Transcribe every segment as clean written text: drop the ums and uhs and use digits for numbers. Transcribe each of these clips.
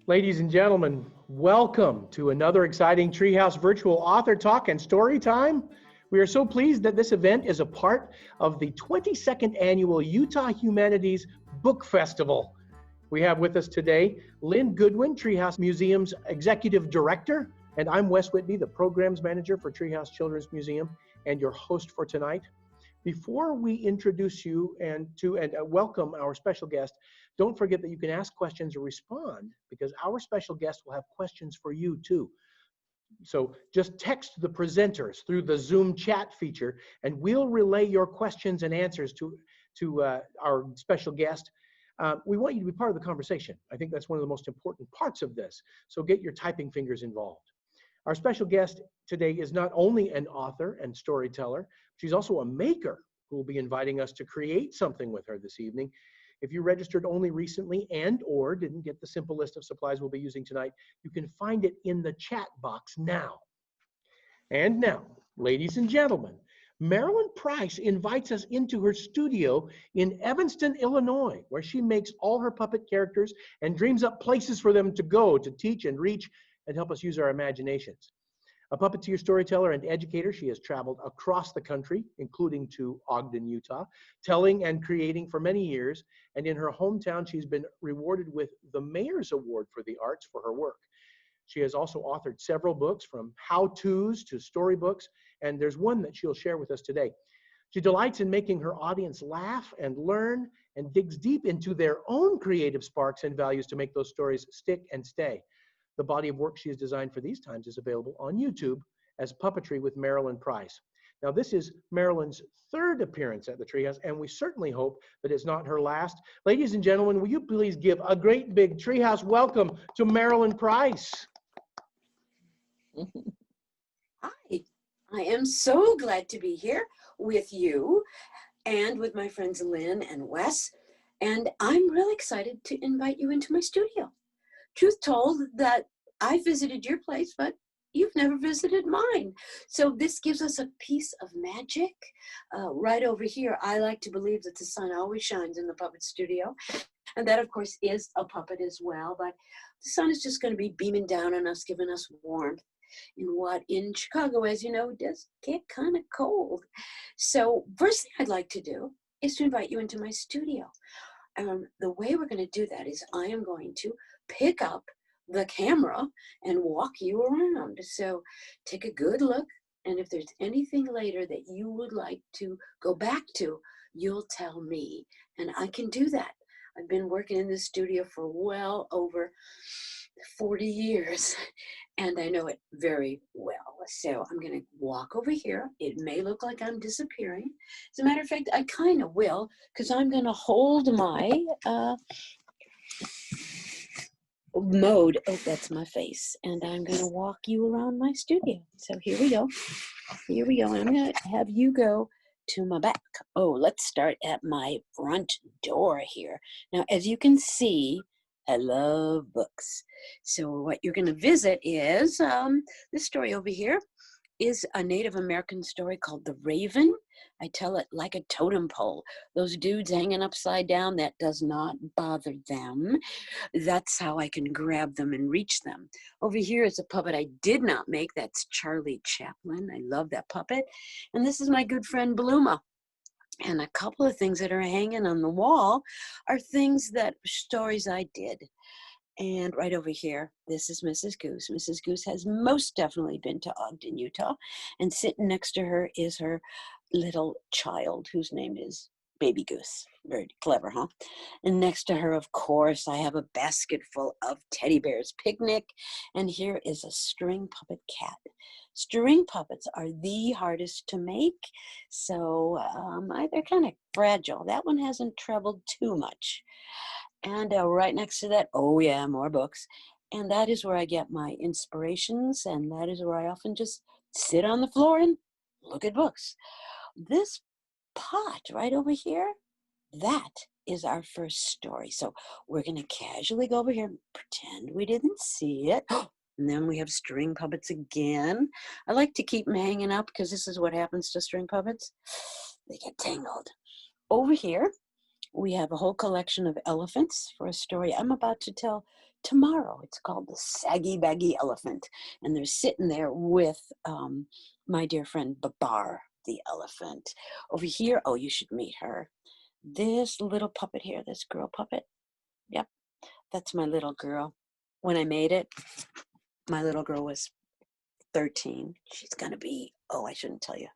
Ladies and gentlemen, welcome to another exciting Treehouse Virtual Author Talk and Story Time. We are so pleased that this event is a part of the 22nd Annual Utah Humanities Book Festival. We have with us today Lynn Goodwin, Treehouse Museum's Executive Director, and I'm Wes Whitby, the Programs Manager for Treehouse Children's Museum and your host for tonight. Before we introduce you and welcome our special guest, don't forget that you can ask questions or respond because our special guest will have questions for you too. So just text the presenters through the Zoom chat feature and we'll relay your questions and answers to our special guest. We want you to be part of the conversation. I think that's one of the most important parts of this. So get your typing fingers involved. Our special guest today is not only an author and storyteller, she's also a maker who will be inviting us to create something with her this evening. If you registered only recently and/or didn't get the simple list of supplies we'll be using tonight, you can find it in the chat box now. And now, ladies and gentlemen, Marilyn Price invites us into her studio in Evanston, Illinois, where she makes all her puppet characters and dreams up places for them to go to teach and reach and help us use our imaginations. A puppeteer, storyteller, and educator, she has traveled across the country, including to Ogden, Utah, telling and creating for many years. And in her hometown, she's been rewarded with the Mayor's Award for the Arts for her work. She has also authored several books, from how-tos to storybooks, and there's one that she'll share with us today. She delights in making her audience laugh and learn and digs deep into their own creative sparks and values to make those stories stick and stay. The body of work she has designed for these times is available on YouTube as Puppetry with Marilyn Price. Now, this is Marilyn's third appearance at the Treehouse, and we certainly hope that it's not her last. Ladies and gentlemen, will you please give a great big Treehouse welcome to Marilyn Price? Hi, I am so glad to be here with you and with my friends Lynn and Wes, and I'm really excited to invite you into my studio. Truth told, that I visited your place, but you've never visited mine. So this gives us a piece of magic right over here. I like to believe that the sun always shines in the puppet studio. And that, of course, is a puppet as well. But the sun is just going to be beaming down on us, giving us warmth in what in Chicago, as you know, does get kind of cold. So first thing I'd like to do is to invite you into my studio. The way we're going to do that is I am going to pick up the camera and walk you around. So take a good look, and if there's anything later that you would like to go back to, you'll tell me, and I can do that. I've been working in this studio for well over 40 years, and I know it very well. So I'm going to walk over here. It may look like I'm disappearing. As a matter of fact, I kind of will, because I'm going to hold my mode. Oh, that's my face. And I'm going to walk you around my studio. So here we go. Here we go. I'm going to have you go to my back. Oh, let's start at my front door here. Now, as you can see, I love books. So what you're going to visit is this story over here is a Native American story called The Raven. I tell it like a totem pole. Those dudes hanging upside down, that does not bother them. That's how I can grab them and reach them. Over here is a puppet I did not make. That's Charlie Chaplin. I love that puppet. And this is my good friend Bluma. And a couple of things that are hanging on the wall are stories I did. And right over here, this is Mrs. Goose. Mrs. Goose has most definitely been to Ogden, Utah. And sitting next to her is her little child, whose name is Baby Goose. Very clever, huh? And next to her, of course, I have a basket full of teddy bears picnic. And here is a string puppet cat. String puppets are the hardest to make. So they're kind of fragile. That one hasn't traveled too much. And right next to that, oh yeah, more books. And that is where I get my inspirations. And that is where I often just sit on the floor and look at books. This pot right over here, that is our first story. So we're going to casually go over here and pretend we didn't see it. And then we have string puppets again. I like to keep them hanging up because this is what happens to string puppets. They get tangled. Over here, We have a whole collection of elephants for a story I'm about to tell tomorrow. It's called The Saggy Baggy Elephant. And they're sitting there with my dear friend Babar, the elephant. Over here, oh, you should meet her. This little puppet here, this girl puppet. Yep, that's my little girl. When I made it, my little girl was 13. She's going to be, oh, I shouldn't tell you.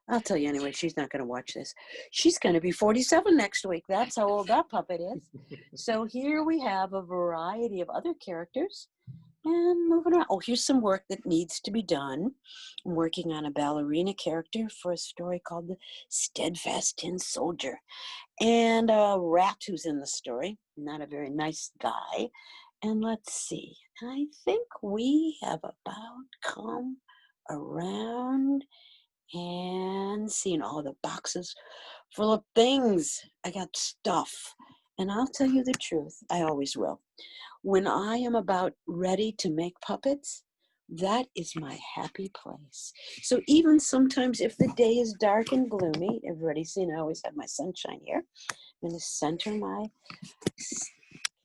I'll tell you anyway. She's not going to watch this. She's going to be 47 next week. That's how old that puppet is. So here we have a variety of other characters. And moving on. Oh, here's some work that needs to be done. I'm working on a ballerina character for a story called The Steadfast Tin Soldier. And a rat who's in the story. Not a very nice guy. And let's see. I think we have about come around and seen all the boxes full of things. I got stuff. And I'll tell you the truth. I always will. When I am about ready to make puppets, that is my happy place. So even sometimes if the day is dark and gloomy, everybody's seen I always have my sunshine here. I'm going to center my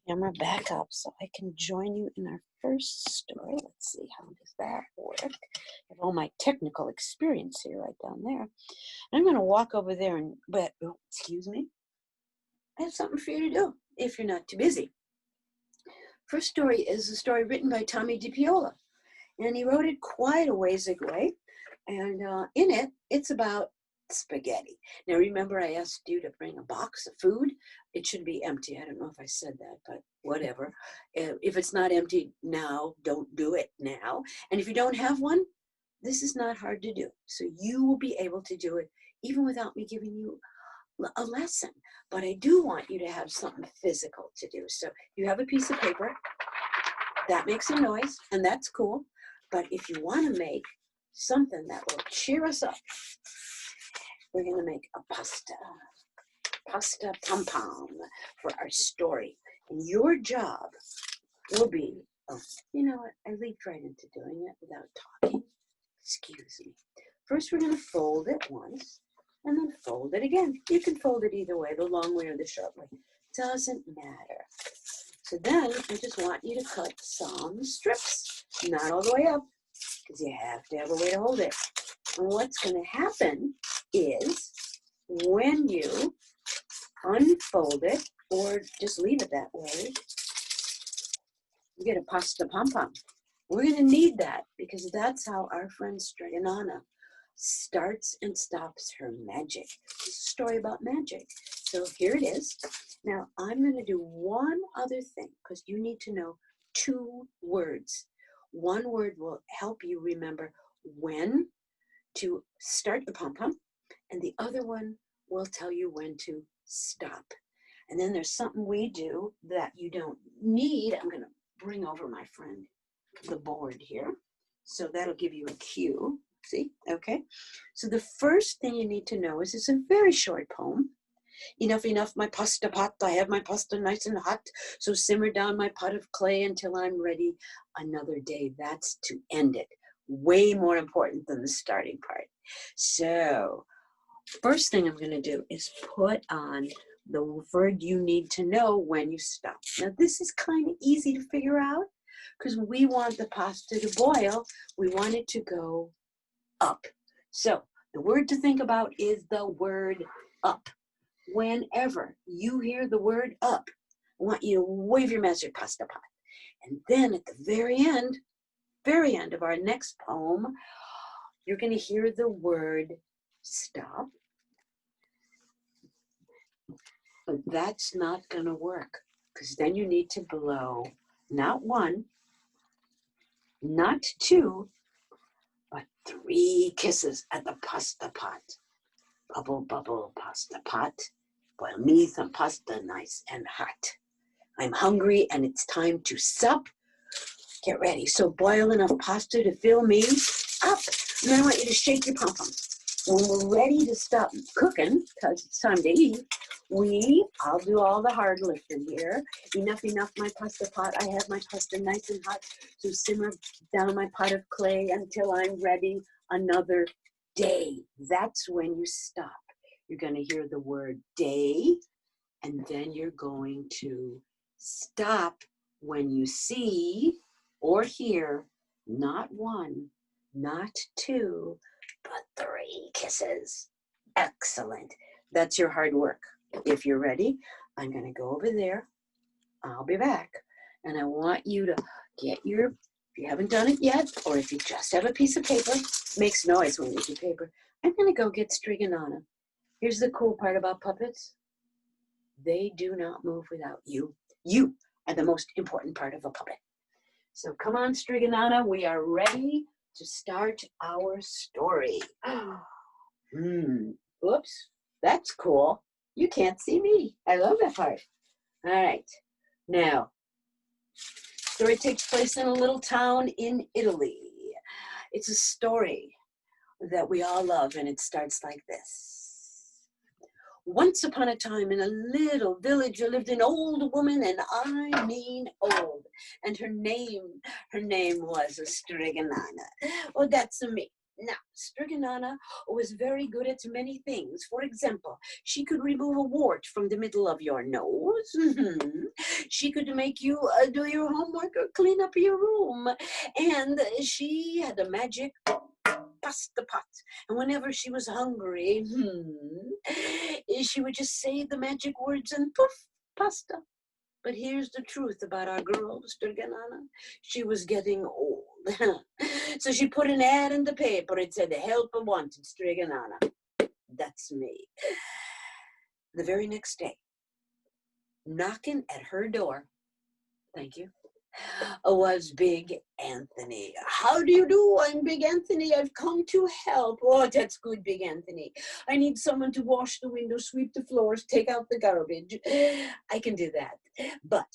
camera back up so I can join you in our first story. Let's see, how does that work? I have all my technical experience here right down there. I'm going to walk over there and, excuse me, I have something for you to do if you're not too busy. First story is a story written by Tommy DiPiola, and he wrote it quite a ways away, and in it, it's about spaghetti. Now remember I asked you to bring a box of food. It should be empty. I don't know if I said that, but whatever. If it's not empty now, don't do it now. And if you don't have one, this is not hard to do. So you will be able to do it even without me giving you a lesson. But I do want you to have something physical to do. So you have a piece of paper that makes a noise, and that's cool. But if you want to make something that will cheer us up, we're going to make a pasta pom-pom for our story. And your job will be, oh, you know what? I leaped right into doing it without talking. Excuse me. First, we're going to fold it once, and then fold it again. You can fold it either way, the long way or the short way. Doesn't matter. So then I just want you to cut some strips, not all the way up, because you have to have a way to hold it. And what's going to happen is when you unfold it, or just leave it that way, you get a pasta pom-pom. We're going to need that because that's how our friend Streganana starts and stops her magic. It's a story about magic. So here it is. Now I'm going to do one other thing because you need to know 2 words. One word will help you remember when to start the pom-pom, and the other one will tell you when to stop. And then there's something we do that you don't need. I'm going to bring over my friend the board here. So that'll give you a cue. See? Okay. So the first thing you need to know is it's a very short poem. Enough, my pasta pot. I have my pasta nice and hot. So simmer down my pot of clay until I'm ready. Another day. That's to end it. Way more important than the starting part. So first thing I'm going to do is put on the word you need to know when you stop. Now this is kind of easy to figure out because we want the pasta to boil. We want it to go up. So the word to think about is the word up. Whenever you hear the word up, I want you to wave your magic pasta pot. And then at the very end of our next poem, you're going to hear the word stop. But that's not going to work because then you need to blow not 1, not 2, but 3 kisses at the pasta pot. Bubble, bubble, pasta pot. Boil me some pasta nice and hot. I'm hungry and it's time to sup. Get ready. So boil enough pasta to fill me up. And then I want you to shake your pom-poms. When we're ready to stop cooking, because it's time to eat, I'll do all the hard lifting here. Enough, my pasta pot. I have my pasta nice and hot. So simmer down my pot of clay until I'm ready. Another day. That's when you stop. You're going to hear the word day, And then you're going to stop when you see or hear not one, not two, but 3 kisses. Excellent. That's your hard work. If you're ready, I'm going to go over there. I'll be back. And I want you to get your, if you haven't done it yet, or if you just have a piece of paper, makes noise when you do paper, I'm going to go get Striganana. Here's the cool part about puppets. They do not move without you. You are the most important part of a puppet. So come on, Striganana, we are ready to start our story. Oops, that's cool. You can't see me. I love that part. All right, now, story takes place in a little town in Italy. It's a story that we all love, and it starts like this. Once upon a time in a little village there lived an old woman, and I mean old, and her name was Striganana. Well, that's me. Now, Striganana was very good at many things. For example, she could remove a wart from the middle of your nose. She could make you do your homework or clean up your room. And she had a magic pasta pot. And whenever she was hungry, she would just say the magic words and poof, pasta. But here's the truth about our girl, Striganana. She was getting old. So she put an ad in the paper. It said, help wanted, Striganana. That's me. The very next day, knocking at her door, thank you, was Big Anthony. How do you do? I'm Big Anthony. I've come to help. Oh, that's good, Big Anthony. I need someone to wash the windows, sweep the floors, take out the garbage. I can do that. But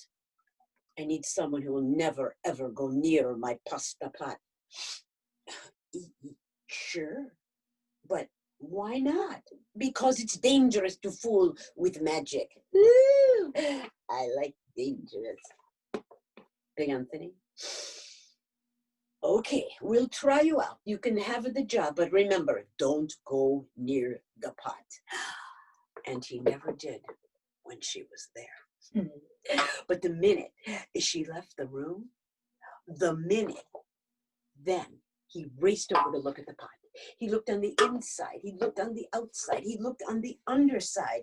I need someone who will never, ever go near my pasta pot. Sure, but why not? Because it's dangerous to fool with magic. Woo! I like dangerous. Big Anthony. Okay, we'll try you out. You can have the job, but remember, don't go near the pot. And he never did when she was there. But the minute she left the room, then he raced over to look at the pot. He looked on the inside. He looked on the outside. He looked on the underside.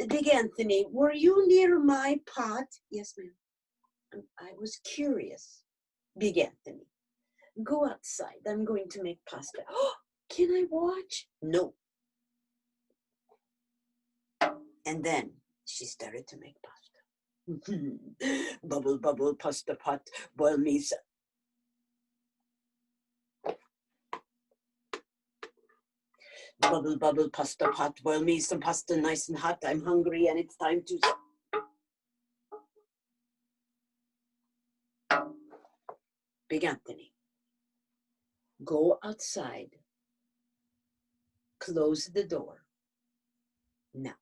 Big Anthony, were you near my pot? Yes, ma'am. I was curious. Big Anthony, go outside. I'm going to make pasta. Oh, can I watch? No. And then she started to make pasta. Bubble, bubble, pasta pot, boil me some. Bubble, bubble, pasta pot, boil me some pasta nice and hot. I'm hungry and it's time to... Big Anthony, go outside, close the door. Now,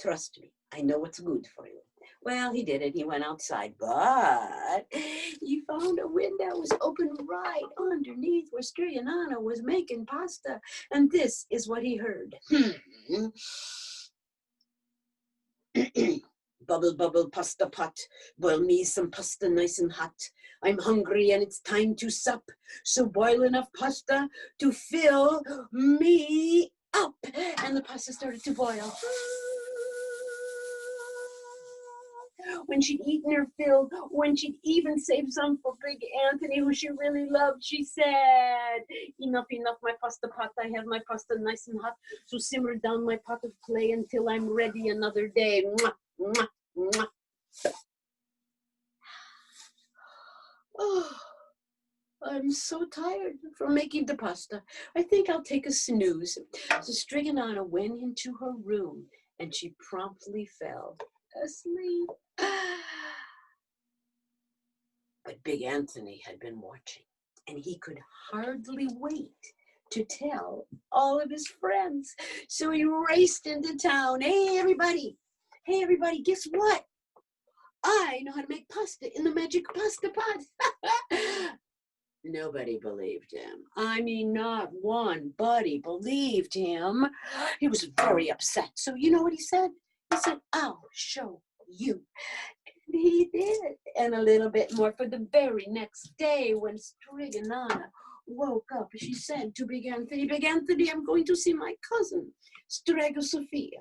trust me, I know what's good for you. Well, he did it. He went outside, but he found a window was open right underneath where Striganana was making pasta. And this is what he heard. Bubble, bubble, pasta pot, boil me some pasta nice and hot. I'm hungry and it's time to sup, so boil enough pasta to fill me up. And the pasta started to boil. When she'd eaten her fill, when she'd even saved some for Big Anthony, who she really loved, she said, enough, enough, my pasta pot, I have my pasta nice and hot, so simmer down my pot of clay until I'm ready another day. Mwah, mwah, mwah. Oh, I'm so tired from making the pasta. I think I'll take a snooze. So Striganana went into her room and she promptly fell asleep. But Big Anthony had been watching, and he could hardly wait to tell all of his friends. So he raced into town. Hey, everybody, guess what? I know how to make pasta in the magic pasta pot. Nobody believed him. I mean, not one buddy believed him. He was very upset. So you know what he said? He said, I'll show you. And he did. And a little bit more for the very next day when Striganana woke up. She said to Big Anthony, I'm going to see my cousin, Strega Sophia.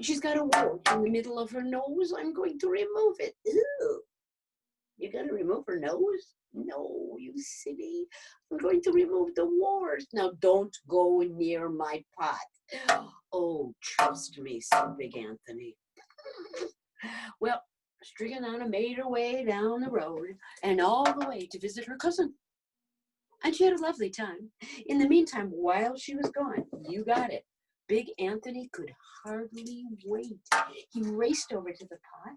She's got a wart in the middle of her nose. I'm going to remove it. Ew. You're going to remove her nose? No, you silly. I'm going to remove the wart. Now, don't go near my pot. Oh, trust me, said Big Anthony. Well, Striganana made her way down the road and all the way to visit her cousin. And she had a lovely time. In the meantime, while she was gone, you got it, Big Anthony could hardly wait. He raced over to the pot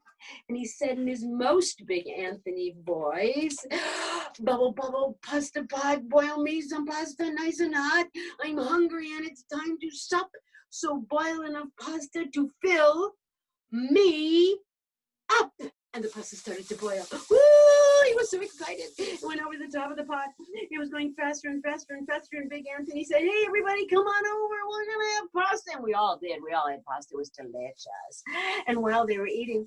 and he said in his most Big Anthony voice, bubble, bubble, pasta pot, boil me some pasta nice and hot. I'm hungry and it's time to sup. So boil enough pasta to fill me up. And the pasta started to boil. Woo! He was so excited. He went over the top of the pot. It was going faster and faster and faster. And Big Anthony said, hey, everybody, come on over. We're going to have pasta. And we all did. We all had pasta. It was delicious. And while they were eating,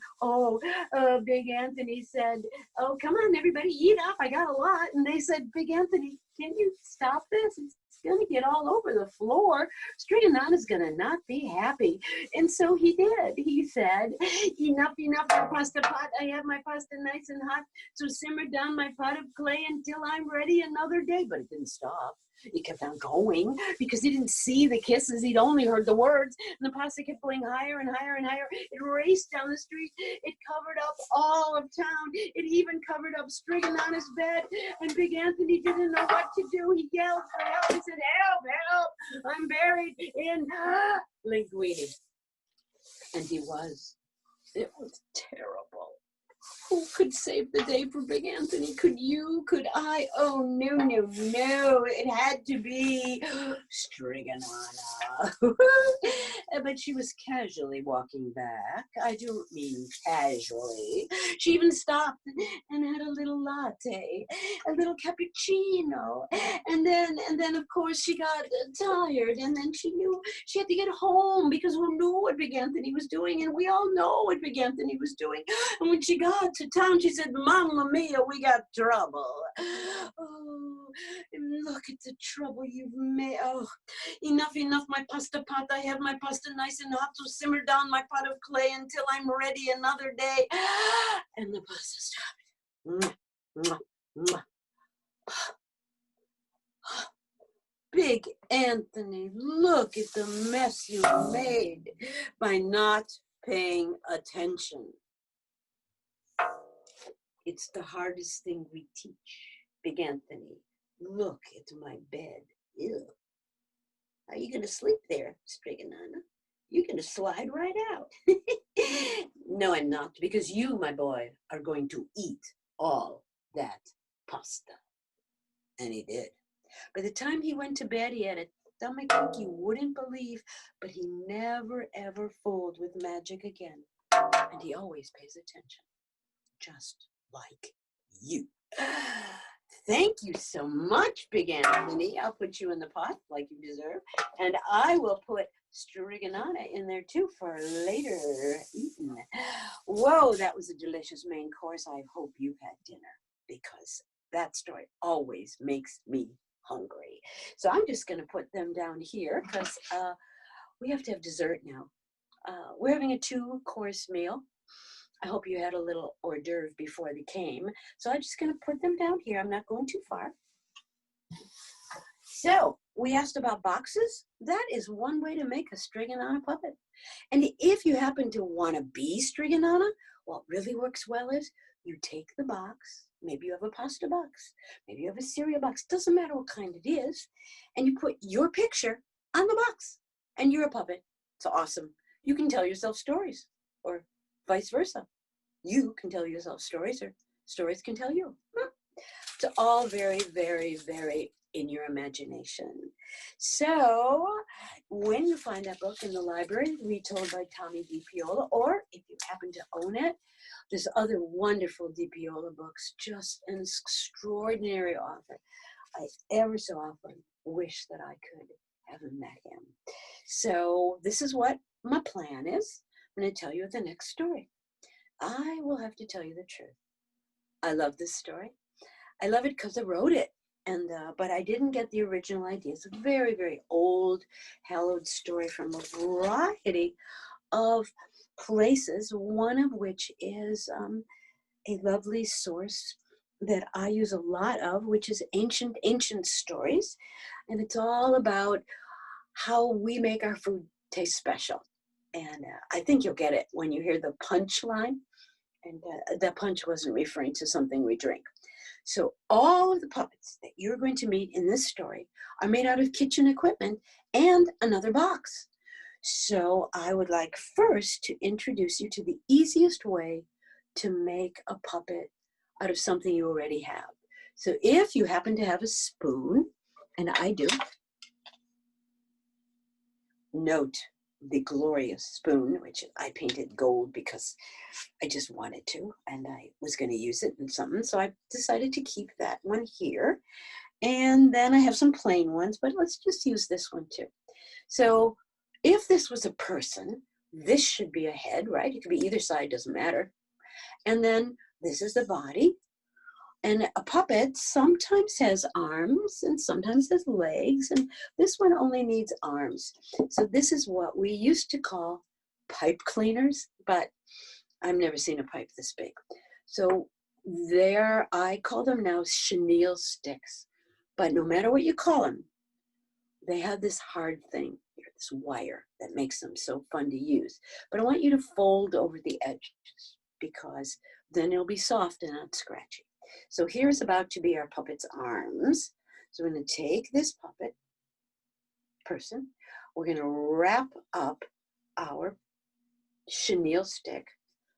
Big Anthony said, oh, come on, everybody, eat up. I got a lot. And they said, Big Anthony, can you stop this? It's going to get all over the floor. Striganana's going to not be happy. And so he did. He said, enough, your pasta pot. I have my pasta nice and hot. So simmer down my pot of clay until I'm ready another day. But it didn't stop. It kept on going because he didn't see the kisses. He'd only heard the words. And the pasta kept going higher and higher and higher. It raced down the street. It covered up all of town. It even covered up Striganana's bed. And Big Anthony didn't know what to do. He yelled for help. He said, help, help. I'm buried in linguine. And he was. It was terrible. Who could save the day for Big Anthony? Could you? Could I? Oh, no, no, no. It had to be Striganana. But she was casually walking back. I don't mean casually. She even stopped and had a little latte, a little cappuccino. And then of course, she got tired. And then she knew she had to get home because who knew what Big Anthony was doing? And we all know what Big Anthony was doing. And when she got to town, she said, Mamma mia, we got trouble. Oh, look at the trouble you've made. Oh, enough, my pasta pot. I have my pasta nice and hot, so simmer down my pot of clay until I'm ready another day. And the pasta stopped. Mwah, mwah, mwah. Big Anthony, look at the mess you made by not paying attention. It's the hardest thing we teach. Big Anthony, look at my bed. Ew. Are you going to sleep there, Striganana? You're going to slide right out. No, I'm not, because you, my boy, are going to eat all that pasta. And he did. By the time he went to bed, he had a stomach like you wouldn't believe, but he never, ever fooled with magic again. And he always pays attention, just like you. Thank you so much, Big Anthony. I'll put you in the pot like you deserve. And I will put Striganana in there too for later eating. Whoa, that was a delicious main course. I hope you've had dinner because that story always makes me hungry. So I'm just going to put them down here because we have to have dessert now. We're having a 2-course meal. I hope you had a little hors d'oeuvre before they came. So I'm just going to put them down here. I'm not going too far. So we asked about boxes. That is one way to make a Striganana puppet. And if you happen to want to be Striganana, what really works well is you take the box. Maybe you have a pasta box. Maybe you have a cereal box. Doesn't matter what kind it is. And you put your picture on the box. And you're a puppet. It's awesome. You can tell yourself stories or vice versa. You can tell yourself stories or stories can tell you. It's all very, very, very in your imagination. So when you find that book in the library, Retold by Tommy DiPiola, or if you happen to own it, there's other wonderful DiPiola books, just an extraordinary author. I ever so often wish that I could have met him. So this is what my plan is. I'm going to tell you the next story. I will have to tell you the truth. I love this story. I love it because I wrote it. And but I didn't get the original idea. It's a very, very old, hallowed story from a variety of places, one of which is a lovely source that I use a lot of, which is ancient stories. And it's all about how we make our food taste special. And I think you'll get it when you hear the punch line. And the punch wasn't referring to something we drink. So all of the puppets that you're going to meet in this story are made out of kitchen equipment and another box. So I would like first to introduce you to the easiest way to make a puppet out of something you already have. So if you happen to have a spoon, and I do, note the glorious spoon, which I painted gold because I just wanted to, and I was going to use it in something. So I decided to keep that one here. And then I have some plain ones, but let's just use this one too. So if this was a person, this should be a head, right? It could be either side, doesn't matter. And then this is the body. And a puppet sometimes has arms and sometimes has legs, and this one only needs arms. So this is what we used to call pipe cleaners, but I've never seen a pipe this big. So there, I call them now chenille sticks, but no matter what you call them, they have this hard thing here, this wire that makes them so fun to use. But I want you to fold over the edges because then it'll be soft and not scratchy. So here's about to be our puppet's arms. So we're going to take this puppet person, we're going to wrap up our chenille stick,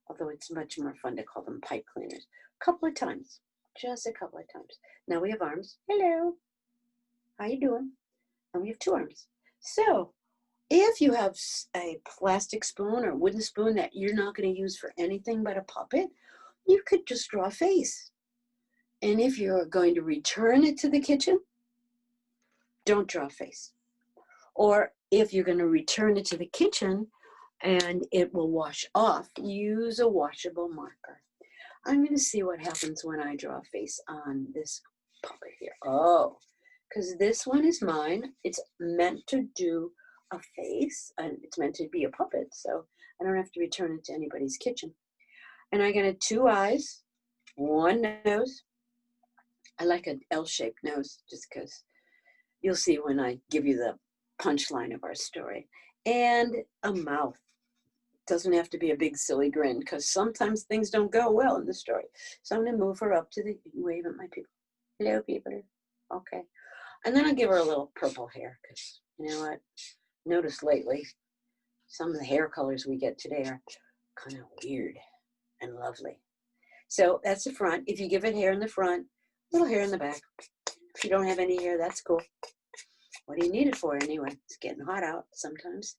although it's much more fun to call them pipe cleaners, a couple of times, just a couple of times. Now we have arms. Hello, how you doing? And we have two arms. So if you have a plastic spoon or wooden spoon that you're not going to use for anything but a puppet, you could just draw a face. And if you're going to return it to the kitchen, don't draw a face. Or if you're going to return it to the kitchen and it will wash off, use a washable marker. I'm going to see what happens when I draw a face on this puppet here. Oh, because this one is mine. It's meant to do a face and it's meant to be a puppet, so I don't have to return it to anybody's kitchen. And I got two eyes, one nose. I like an L-shaped nose just because you'll see when I give you the punchline of our story. And a mouth. Doesn't have to be a big silly grin because sometimes things don't go well in the story. So I'm going to move her up to the wave at my people. Hello, people. Okay. And then I'll give her a little purple hair because you know what? Noticed lately, some of the hair colors we get today are kind of weird and lovely. So that's the front. If you give it hair in the front, little hair in the back. If you don't have any hair, that's cool. What do you need it for anyway? It's getting hot out sometimes.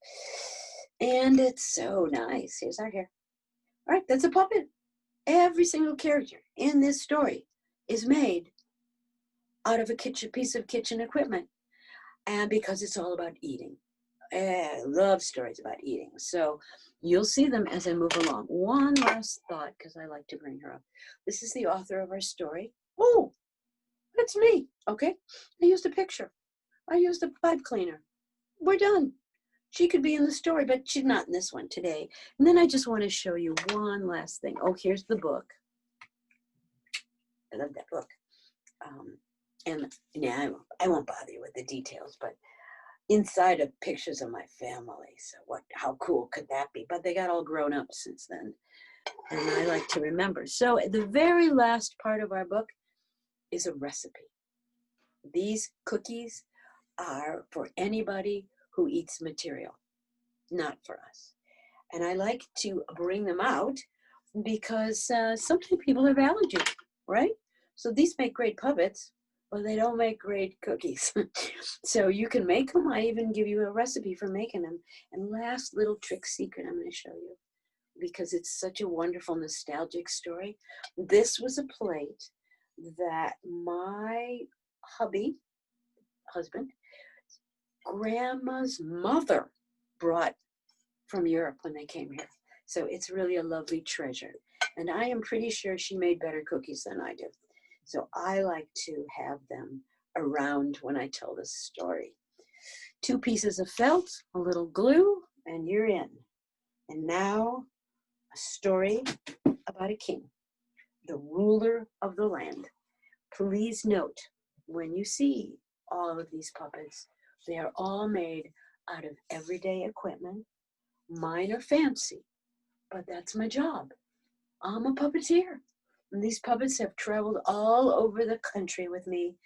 And it's so nice. Here's our hair. All right, that's a puppet. Every single character in this story is made out of a piece of kitchen equipment. And because it's all about eating. I love stories about eating. So you'll see them as I move along. One last thought, because I like to bring her up. This is the author of our story. Oh, that's me. Okay. I used a picture. I used a pipe cleaner. We're done. She could be in the story, but she's not in this one today. And then I just want to show you one last thing. Oh, here's the book. I love that book. And yeah, I won't bother you with the details, but inside of pictures of my family. So how cool could that be? But they got all grown up since then. And I like to remember. So the very last part of our book is a recipe. These cookies are for anybody who eats material, not for us. And I like to bring them out because sometimes people have allergies, right? So these make great puppets, but they don't make great cookies. So you can make them. I even give you a recipe for making them. And last little trick secret I'm going to show you because it's such a wonderful nostalgic story. This was a plate that my husband, grandma's mother brought from Europe when they came here. So it's really a lovely treasure. And I am pretty sure she made better cookies than I did. So I like to have them around when I tell this story. 2 pieces of felt, a little glue, and you're in. And now a story about a king, the ruler of the land. Please note, when you see all of these puppets, they are all made out of everyday equipment. Mine are fancy, but that's my job. I'm a puppeteer. And these puppets have traveled all over the country with me.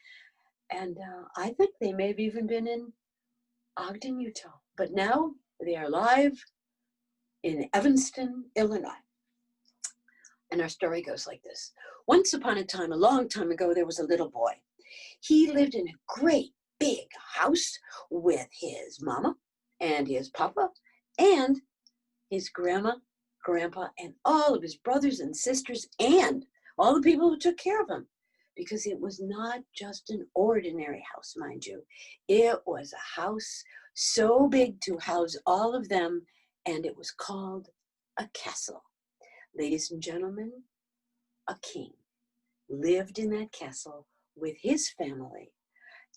And I think they may have even been in Ogden, Utah. But now they are live in Evanston, Illinois. And our story goes like this. Once upon a time, a long time ago, there was a little boy. He lived in a great big house with his mama and his papa and his grandma, grandpa, and all of his brothers and sisters and all the people who took care of him. Because it was not just an ordinary house, mind you. It was a house so big to house all of them, and it was called a castle. Ladies and gentlemen, a king lived in that castle with his family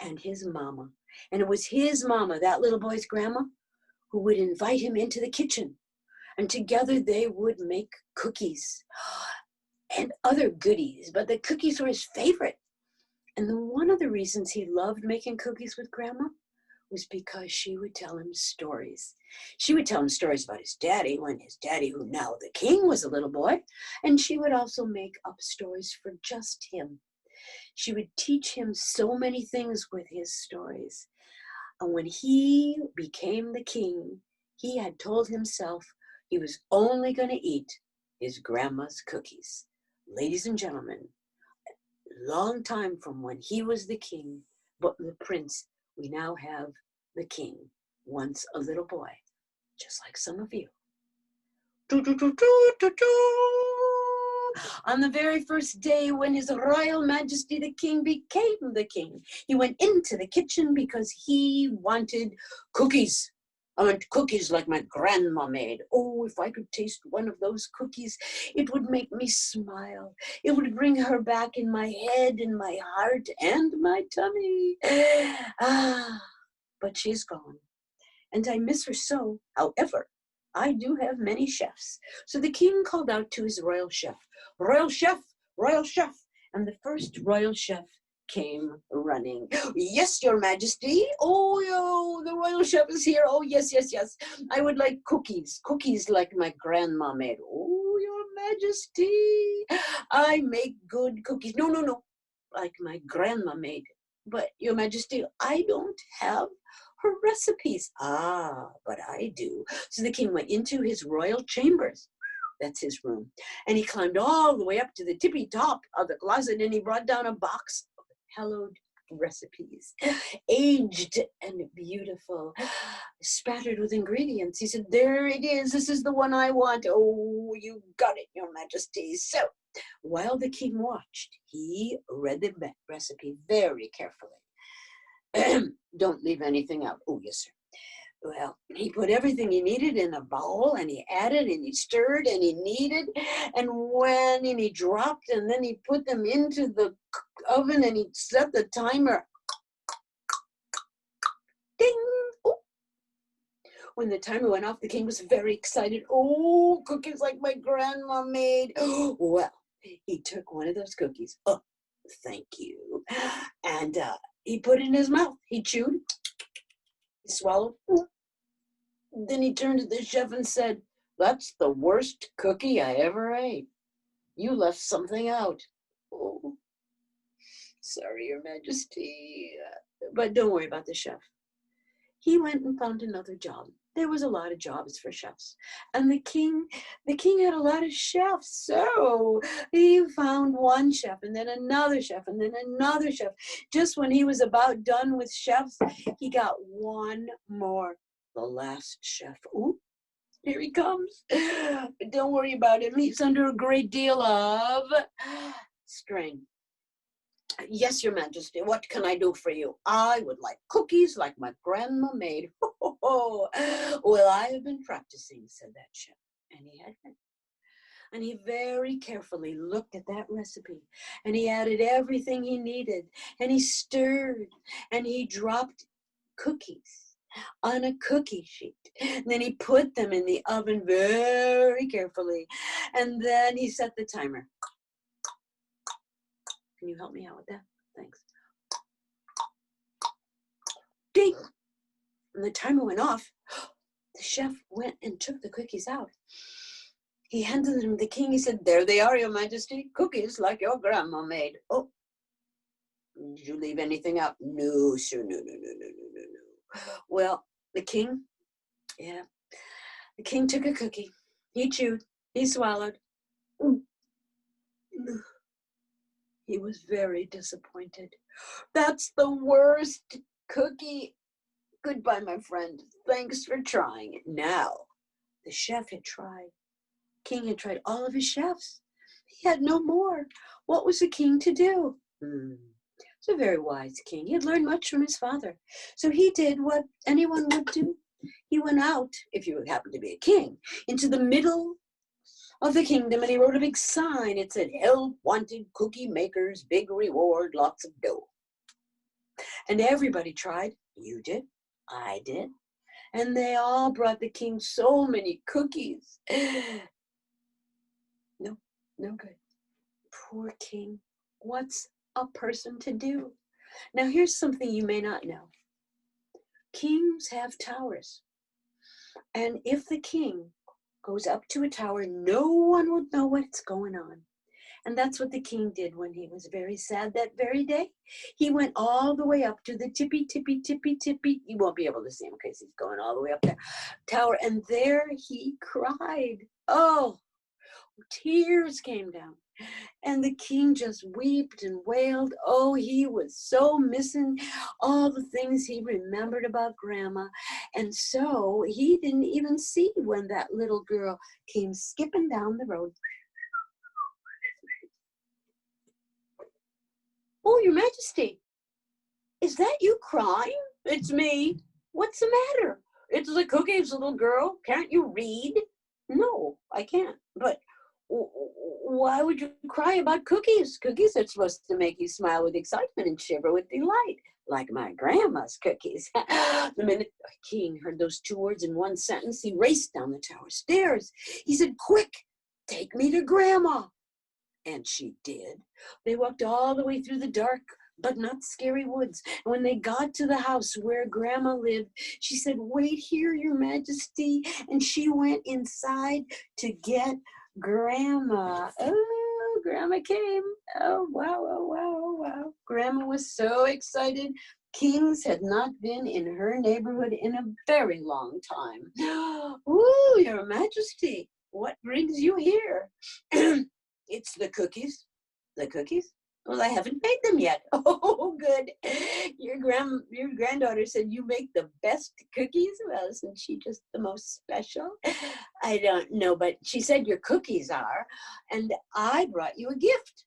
and his mama. And it was his mama, that little boy's grandma, who would invite him into the kitchen. And together they would make cookies and other goodies, but the cookies were his favorite. And one of the reasons he loved making cookies with grandma was because she would tell him stories. She would tell him stories about his daddy, when his daddy, who now the king, was a little boy. And she would also make up stories for just him. She would teach him so many things with his stories. And when he became the king, he had told himself he was only going to eat his grandma's cookies. Ladies and gentlemen, long time from when he was the king, but the prince, we now have the king, once a little boy, just like some of you. On the very first day when His Royal Majesty the King became the king, he went into the kitchen because he wanted cookies. I want cookies like my grandma made. Oh, if I could taste one of those cookies, it would make me smile. It would bring her back in my head, in my heart, and my tummy. But she's gone, and I miss her so. However, I do have many chefs. So the king called out to his royal chef, "Royal chef, royal chef." And the first royal chef came running. "Yes, your majesty." "Oh, the royal chef is here." "Oh, yes, yes, yes. I would like cookies like my grandma made." "Oh, your majesty, I make good cookies." No, like my grandma made." "But your majesty, I don't have her recipes." "Ah, but I do." So the king went into his royal chambers. That's his room. And he climbed all the way up to the tippy top of the closet, and he brought down a box of hallowed recipes, aged and beautiful, spattered with ingredients. He said, "There it is. This is the one I want." "Oh, you got it, your majesty." So while the king watched, he read the recipe very carefully. "Don't leave anything out." "Oh, yes, sir." Well, he put everything he needed in a bowl, and he added, and he stirred, and he kneaded, and he dropped, and then he put them into the oven, and he set the timer. Ding! Oh. When the timer went off, the king was very excited. "Oh, cookies like my grandma made." Well, he took one of those cookies. "Oh, thank you." And he put it in his mouth. He chewed. He swallowed. Then he turned to the chef and said, "That's the worst cookie I ever ate. You left something out." "Oh, sorry, your majesty." But don't worry about the chef. He went and found another job. There was a lot of jobs for chefs. And the king had a lot of chefs. So he found one chef, and then another chef, and then another chef. Just when he was about done with chefs, he got one more. The last chef. Ooh, here he comes. But don't worry about him. He's under a great deal of strain. "Yes, your majesty, what can I do for you?" "I would like cookies like my grandma made." "Well, I have been practicing," said that chef. And he had it. And he very carefully looked at that recipe, and he added everything he needed, and he stirred, and he dropped cookies on a cookie sheet. And then he put them in the oven very carefully, and then he set the timer. Can you help me out with that? Thanks. Ding! And the timer went off. The chef went and took the cookies out. He handed them to the king. He said, "There they are, Your Majesty, cookies like your grandma made." "Oh, did you leave anything out?" "No, sir, no, no, no, no, no, no, no." Well, the king, yeah, the king took a cookie. He chewed, he swallowed. He was very disappointed. "That's the worst cookie. Goodbye, my friend. Thanks for trying it." Now, the chef had tried. King had tried all of his chefs. He had no more. What was the king to do? He's a very wise king. He had learned much from his father. So he did what anyone would do. He went out, if you happen to be a king, into the middle of the kingdom, and he wrote a big sign. It said, "Help wanted cookie makers, big reward, lots of dough." And everybody tried. You did. I did. And they all brought the king so many cookies. No good. Poor king. What's a person to do? Now, here's something you may not know. Kings have towers. And if the king goes up to a tower, no one would know what's going on. And that's what the king did when he was very sad that very day. He went all the way up to the tippy, tippy, tippy, tippy. You won't be able to see him because he's going all the way up there. Tower. And there he cried. Oh, tears came down. And the king just wept and wailed. Oh, he was so missing all the things he remembered about grandma. And so he didn't even see when that little girl came skipping down the road. "Oh, Your Majesty, is that you crying?" "It's me." "What's the matter?" "It's the cookies, little girl. Can't you read?" "No, I can't. But why would you cry about cookies? Cookies are supposed to make you smile with excitement and shiver with delight, like my grandma's cookies." The minute the king heard those two words in one sentence, he raced down the tower stairs. He said, "Quick, take me to grandma." And she did. They walked all the way through the dark but not scary woods. And when they got to the house where grandma lived, she said, "Wait here, Your Majesty." And she went inside to get grandma. Oh, grandma came. Oh, wow, oh, wow, oh, wow. Grandma was so excited. Kings had not been in her neighborhood in a very long time. "Ooh, Your Majesty, what brings you here?" "It's the cookies." "The cookies? Well, I haven't made them yet." "Oh, good. Your granddaughter said you make the best cookies." "Well, isn't she just the most special?" "I don't know, but she said your cookies are, and I brought you a gift."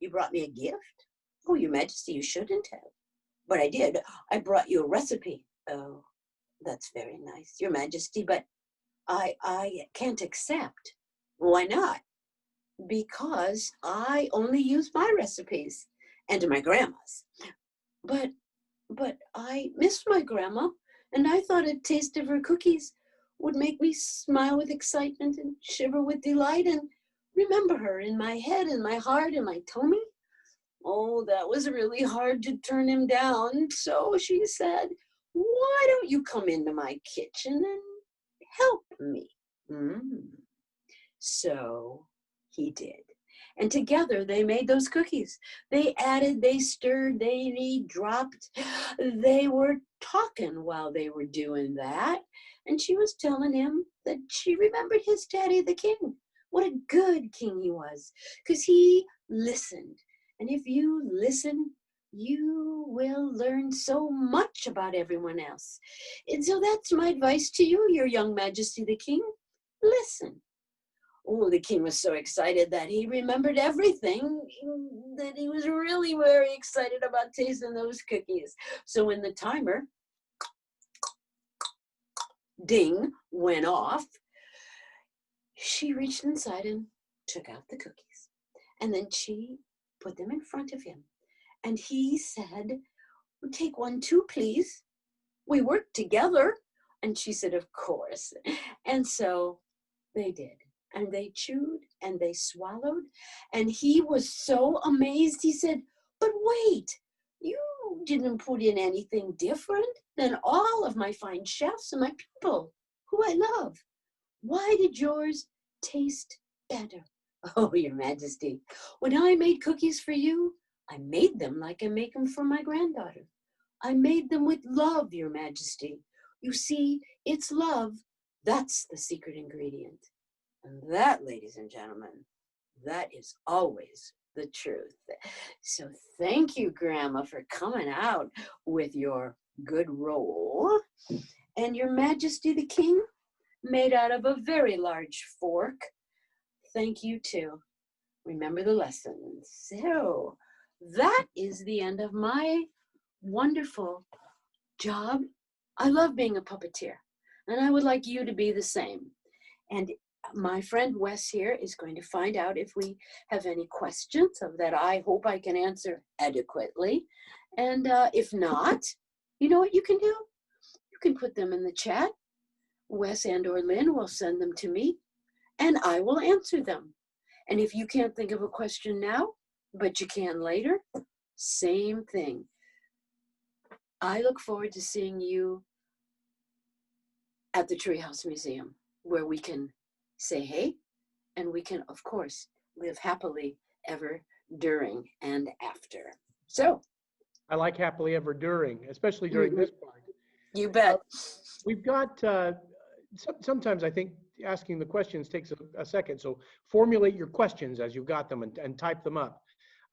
"You brought me a gift?" "Oh, Your Majesty, you shouldn't have." "But I did. I brought you a recipe." "Oh, that's very nice, Your Majesty, but I can't accept." "Why not?" "Because I only use my recipes and my grandma's." But I miss my grandma, and I thought a taste of her cookies would make me smile with excitement and shiver with delight and remember her in my head and my heart and my tummy." Oh, that was really hard to turn him down. So she said, "Why don't you come into my kitchen and help me?" So he did. And together they made those cookies. They added, they stirred, they dropped. They were talking while they were doing that. And she was telling him that she remembered his daddy, the king. What a good king he was, because he listened. And if you listen, you will learn so much about everyone else. And so that's my advice to you, Your Young Majesty the King. Listen. Oh, the king was so excited that he remembered everything, that he was really very excited about tasting those cookies. So when the timer, ding, went off, she reached inside and took out the cookies. And then she put them in front of him. And he said, take one too, please. We work together. And she said, of course. And so they did. And they chewed and they swallowed. And he was so amazed. He said, but wait, you didn't put in anything different than all of my fine chefs and my people who I love. Why did yours taste better? Oh, Your Majesty, when I made cookies for you, I made them like I make them for my granddaughter. I made them with love, Your Majesty. You see, it's love. That's the secret ingredient. And that, ladies and gentlemen, that is always the truth. So thank you, Grandma, for coming out with your good roll. And Your Majesty the King, made out of a very large fork. Thank you too. Remember the lessons. So that is the end of my wonderful job. I love being a puppeteer, and I would like you to be the same. And my friend Wes here is going to find out if we have any questions that I hope I can answer adequately. And if not, you know what you can do? You can put them in the chat. Wes and or Lynn will send them to me, and I will answer them. And if you can't think of a question now, but you can later, same thing. I look forward to seeing you at the Treehouse Museum, where we can say hey, and we can, of course, live happily ever during and after. So. I like happily ever during, especially during this part. You bet. We've got, sometimes I think asking the questions takes a second. So formulate your questions as you've got them and type them up.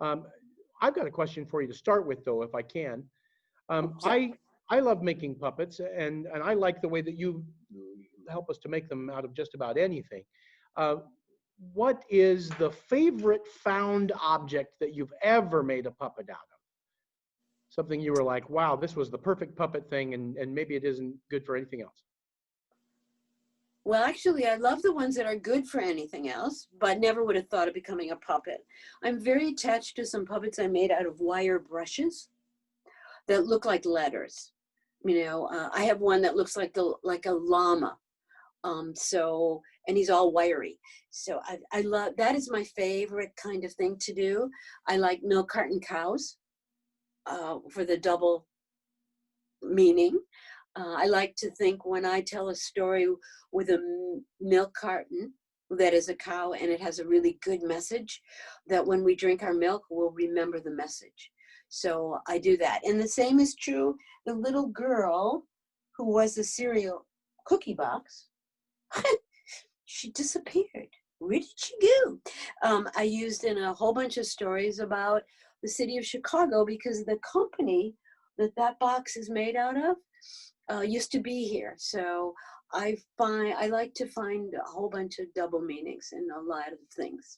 I've got a question for you to start with, though, if I can. I love making puppets, and I like the way that you help us to make them out of just about anything. What is the favorite found object that you've ever made a puppet out of? Something you were like, wow, this was the perfect puppet thing, and maybe it isn't good for anything else. Well, actually, I love the ones that are good for anything else, but never would have thought of becoming a puppet. I'm very attached to some puppets I made out of wire brushes that look like letters. You know, I have one that looks like a llama. And he's all wiry. So I love, that is my favorite kind of thing to do. I like milk carton cows for the double meaning. I like to think when I tell a story with a milk carton that is a cow and it has a really good message, that when we drink our milk, we'll remember the message. So I do that. And the same is true, the little girl who was a cereal cookie box, she disappeared. Where did she go? I used in a whole bunch of stories about the city of Chicago because the company that box is made out of used to be here. So I like to find a whole bunch of double meanings in a lot of things.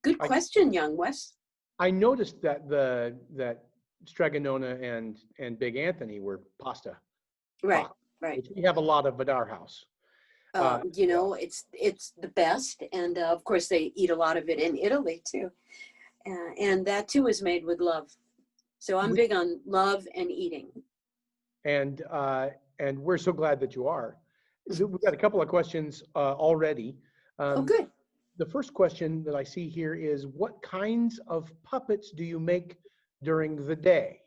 Good question, young Wes. I noticed that that Stregonona and Big Anthony were pasta. Right, right. Which we have a lot of at our house. You know, it's the best, and of course they eat a lot of it in Italy too, and that too is made with love. So I'm big on love and eating. And we're so glad that you are. We've got a couple of questions already. Oh, good. The first question that I see here is, what kinds of puppets do you make during the day?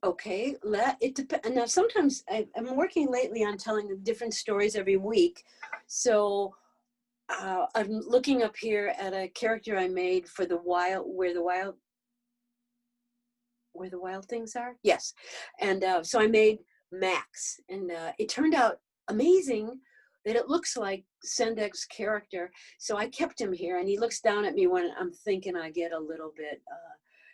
Okay, it depends. Now, sometimes I'm working lately on telling different stories every week. So I'm looking up here at a character I made for where the wild things are. Yes, and so I made Max, and it turned out amazing that it looks like Sendek's character. So I kept him here, and he looks down at me when I'm thinking I get a little bit.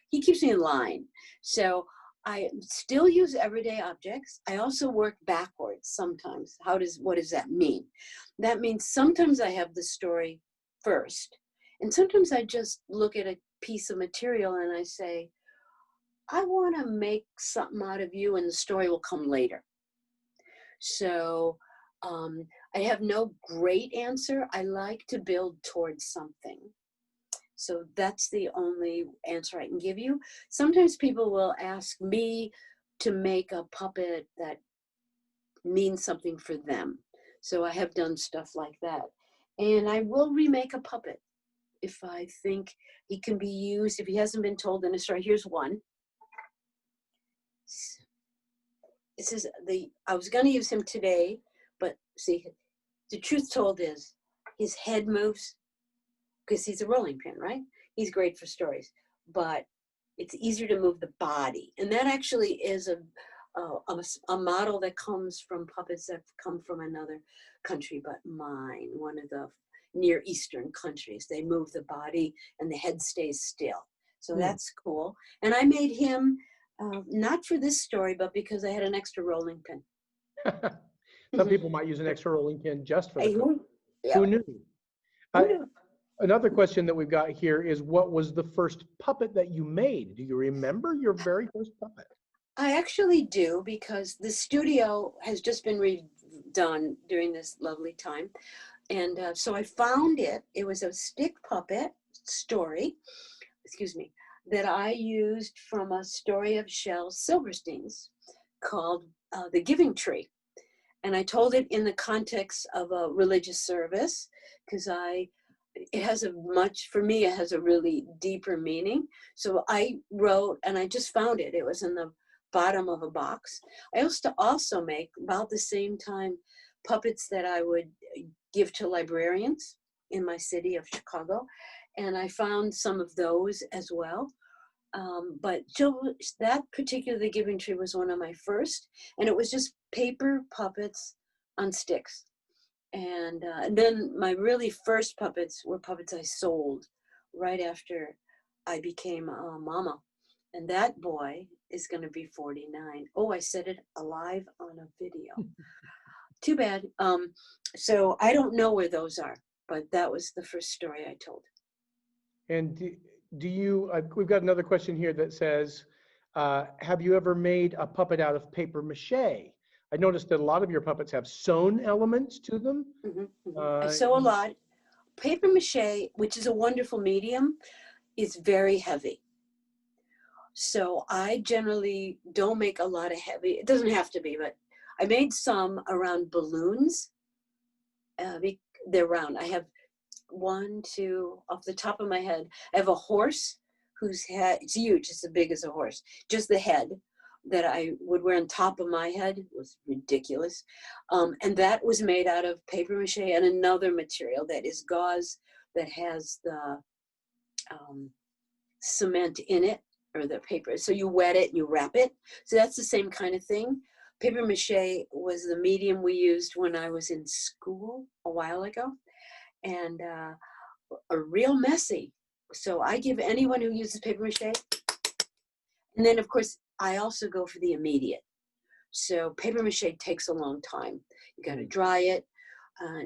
He keeps me in line. So I still use everyday objects. I also work backwards sometimes. What does that mean? That means sometimes I have the story first, and sometimes I just look at a piece of material and I say, I want to make something out of you, and the story will come later. So I have no great answer. I like to build towards something. So that's the only answer I can give you. Sometimes people will ask me to make a puppet that means something for them. So I have done stuff like that. And I will remake a puppet if I think he can be used, if he hasn't been told in a story. Here's one. This is I was going to use him today, but see, the truth told is his head moves because he's a rolling pin, right? He's great for stories, but it's easier to move the body. And that actually is a model that comes from puppets that come from another country, but mine, one of the Near Eastern countries. They move the body and the head stays still. So that's cool. And I made him, not for this story, but because I had an extra rolling pin. Some people might use an extra rolling pin just for the Who knew? Who knew? Another question that we've got here is, what was the first puppet that you made? Do you remember your very first puppet? I actually do, because the studio has just been redone during this lovely time. And so I found it. It was a stick puppet story, that I used from a story of Shel Silverstein's called The Giving Tree. And I told it in the context of a religious service, because it has a really deeper meaning. So I wrote, and I just found it. It was in the bottom of a box. I used to also make, about the same time, puppets that I would give to librarians in my city of Chicago. And I found some of those as well. But that particular The Giving Tree was one of my first, and it was just paper puppets on sticks. And then my really first puppets were puppets I sold right after I became a mama. And that boy is going to be 49. Oh, I said it alive on a video. Too bad. So I don't know where those are, but that was the first story I told. And do you, we've got another question here that says, have you ever made a puppet out of paper mache? I noticed that a lot of your puppets have sewn elements to them. I sew a lot. Paper mache, which is a wonderful medium, is very heavy. So I generally don't make a lot of heavy. It doesn't have to be, but I made some around balloons. They're round. I have 1, 2, off the top of my head. I have a horse whose head, it's huge, it's as big as a horse. Just the head that I would wear on top of my head was ridiculous. And that was made out of paper mache and another material that is gauze that has the cement in it, or the paper. So you wet it, you wrap it. So that's the same kind of thing. Paper mache was the medium we used when I was in school a while ago, and real messy. So I give anyone who uses paper mache. And then of course, I also go for the immediate. So paper mache takes a long time. You got to dry it.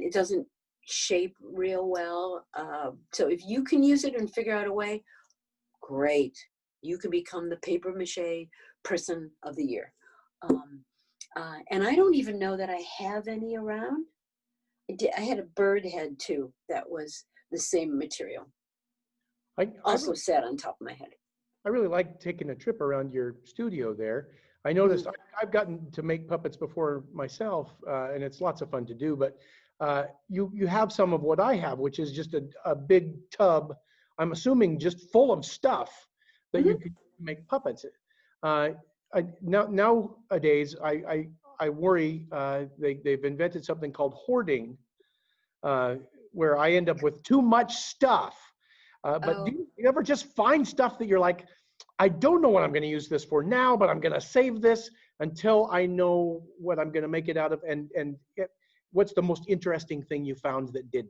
It doesn't shape real well. So if you can use it and figure out a way, great. You can become the paper mache person of the year. And I don't even know that I have any around. I had a bird head too that was the same material. Also sat on top of my head. I really like taking a trip around your studio there. I noticed I've gotten to make puppets before myself, and it's lots of fun to do, but you have some of what I have, which is just a big tub, I'm assuming just full of stuff that you can make puppets. Nowadays, I worry they've invented something called hoarding, where I end up with too much stuff. But do you ever just find stuff that you're like, I don't know what I'm going to use this for now, but I'm going to save this until I know what I'm going to make it out of? What's the most interesting thing you found that you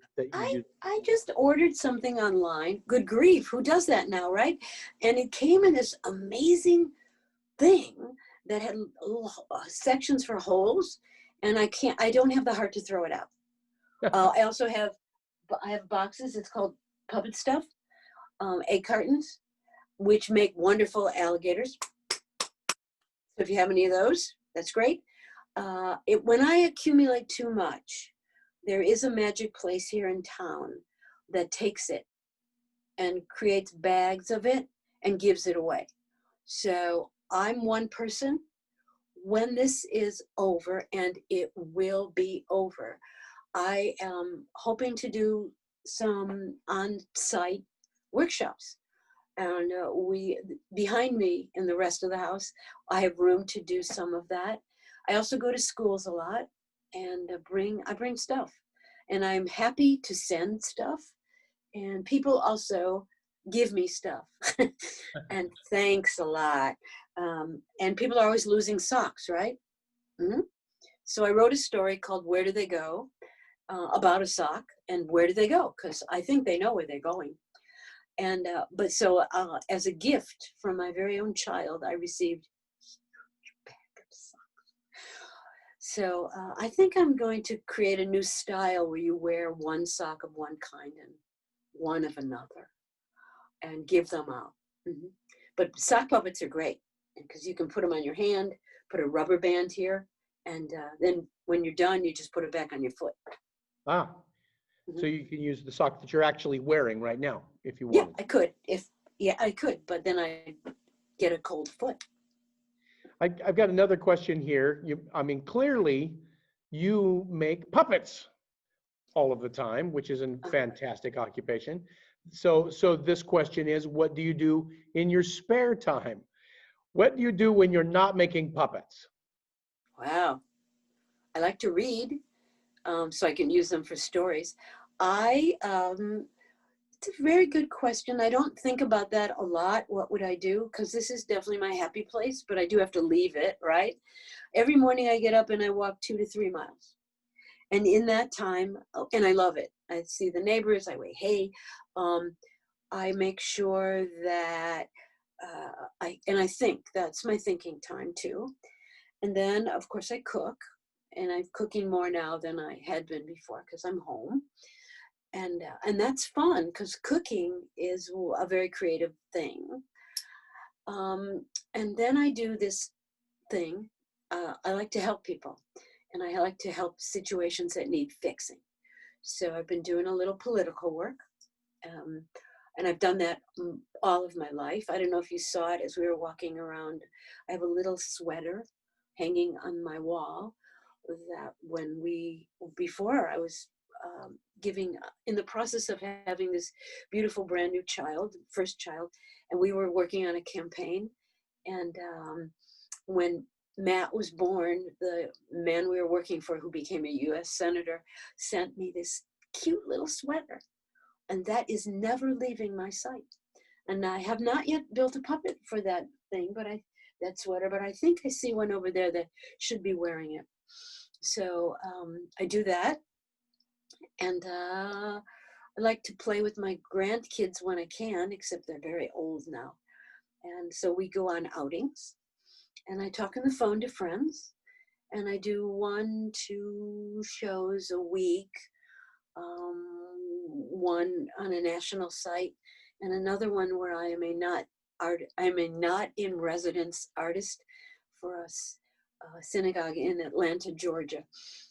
used? I just ordered something online. Good grief, who does that now, right? And it came in this amazing thing that had sections for holes, and I don't have the heart to throw it out. I also have boxes. It's called puppet stuff, egg cartons, which make wonderful alligators. So if you have any of those, that's great. when I accumulate too much, there is a magic place here in town that takes it and creates bags of it and gives it away. So I'm one person. When this is over, and it will be over, I am hoping to do some on-site workshops. And behind me in the rest of the house, I have room to do some of that. I also go to schools a lot and I bring stuff, and I'm happy to send stuff. And people also give me stuff, and thanks a lot. And people are always losing socks, right? Mhm. So I wrote a story called "Where Do They Go?" About a sock, and where do they go? Because I think they know where they're going. And but so as a gift from my very own child, I received a bag of socks. So I think I'm going to create a new style where you wear one sock of one kind and one of another, and give them out. Mhm. But sock puppets are great because you can put them on your hand, put a rubber band here, and then when you're done, you just put it back on your foot. Ah, so Mhm. you can use the sock that you're actually wearing right now if you Yeah, wanted. I could. Yeah, I could, but then I get a cold foot. I've got another question here. I mean, clearly you make puppets all of the time, which is a Uh-huh. fantastic occupation. So this question is, what do you do in your spare time? What do you do when you're not making puppets? Wow. I like to read, so I can use them for stories. I It's a very good question. I don't think about that a lot. What would I do? Because this is definitely my happy place, but I do have to leave it, right? Every morning I get up and I walk 2 to 3 miles. And in that time, and I love it. I see the neighbors, I weigh hay. Um, I make sure that I think that's my thinking time too. And then, of course, I cook, and I'm cooking more now than I had been before because I'm home, and that's fun because cooking is a very creative thing. And then I do this thing. I like to help people, and I like to help situations that need fixing. So I've been doing a little political work, um, and I've done that all of my life. I don't know if you saw it as we were walking around. I have a little sweater hanging on my wall that before I was giving, in the process of having this beautiful brand new child, first child, and we were working on a campaign. And when Matt was born, the man we were working for, who became a US Senator, sent me this cute little sweater. And that is never leaving my sight. And I have not yet built a puppet for that thing, that sweater, but I think I see one over there that should be wearing it. So I do that. And I like to play with my grandkids when I can, except they're very old now. And so we go on outings, and I talk on the phone to friends, and I do 1, 2 shows a week, one on a national site, and another one where I'm a not in residence artist for a synagogue in Atlanta, Georgia.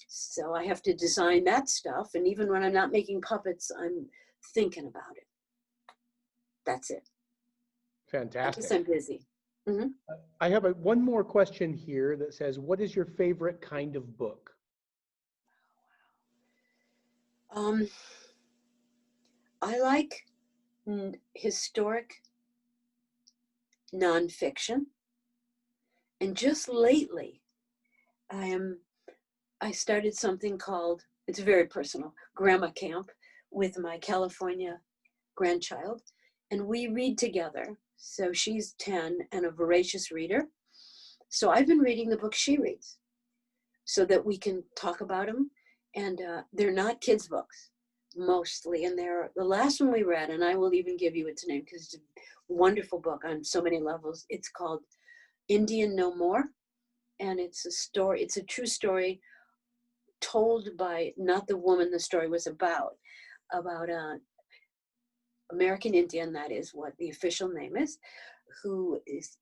So I have to design that stuff, and even when I'm not making puppets, I'm thinking about it. That's it. I guess Fantastic. I'm busy. Hmm. I have one more question here that says, what is your favorite kind of book? Um, I like historic nonfiction, and just lately, I started something called, it's very personal, Grandma Camp, with my California grandchild, and we read together. So she's 10 and a voracious reader. So I've been reading the book she reads so that we can talk about them. And they're not kids' books mostly. And they're the last one we read, and I will even give you its name because it's a wonderful book on so many levels. It's called Indian No More. And it's a story, it's a true story told by not the woman the story was about American Indian, that is what the official name is, who is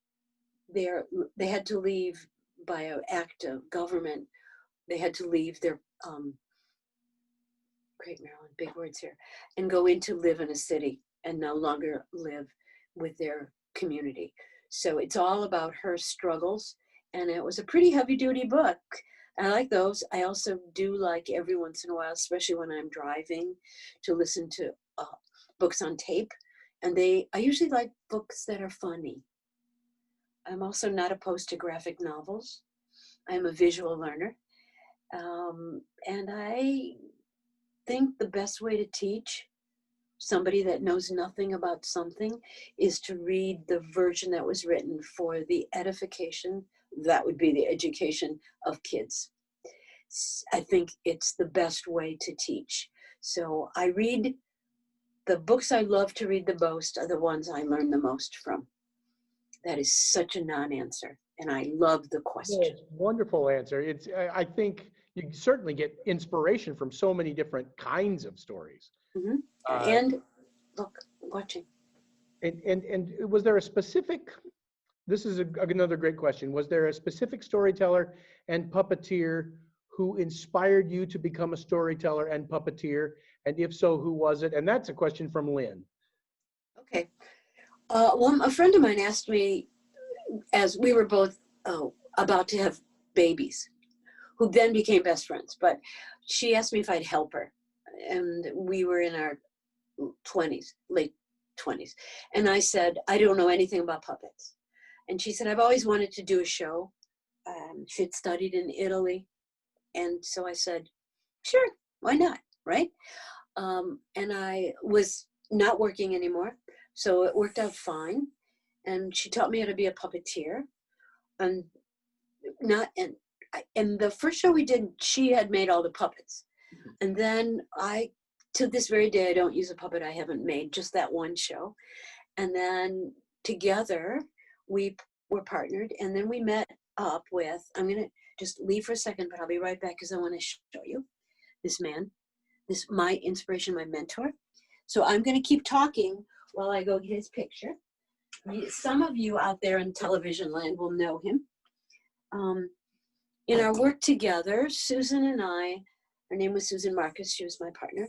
there. They had to leave by an act of government, they had to leave their, great Marilyn, big words here, and go in to live in a city and no longer live with their community. So it's all about her struggles, and it was a pretty heavy duty book. I like those. I also do like every once in a while, especially when I'm driving, to listen to books on tape. And I usually like books that are funny. I'm also not opposed to graphic novels. I'm a visual learner. And I think the best way to teach somebody that knows nothing about something is to read the version that was written for the edification, that would be the education of kids. I think it's the best way to teach. So I read, the books I love to read the most are the ones I learn the most from. That is such a non-answer, and I love the question. Yes, wonderful answer. I think you certainly get inspiration from so many different kinds of stories. Mm-hmm. Uh, And look, watching. and was there a specific, this is another great question, was there a specific storyteller and puppeteer who inspired you to become a storyteller and puppeteer? And if so, who was it? And that's a question from Lynn. Okay. Well, a friend of mine asked me, as we were both about to have babies, who then became best friends, but she asked me if I'd help her. And we were in our 20s, late 20s. And I said, I don't know anything about puppets. And she said, I've always wanted to do a show. She had studied in Italy. And so I said, sure, why not, right? And I was not working anymore, so it worked out fine. And she taught me how to be a puppeteer. And the first show we did, she had made all the puppets. And then to this very day, I don't use a puppet I haven't made, just that one show. And then together we were partnered, and then we met up with, I'm going to just leave for a second, but I'll be right back because I want to show you this man, my inspiration, my mentor. So I'm going to keep talking while I go get his picture. Some of you out there in television land will know him. In our work together, Susan and I, her name was Susan Marcus, she was my partner,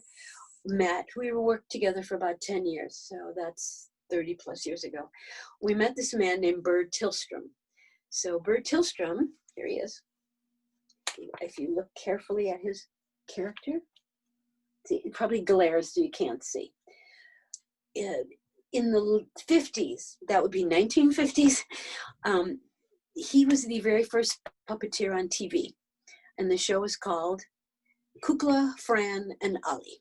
met. We worked together for about 10 years, so that's 30 plus years ago. We met this man named Bert Tillstrom. So Bert Tillstrom, here he is. If you look carefully at his character, see, it probably glares so you can't see. In the 50s, that would be 1950s, he was the very first puppeteer on TV. And the show was called Kukla, Fran, and Ali.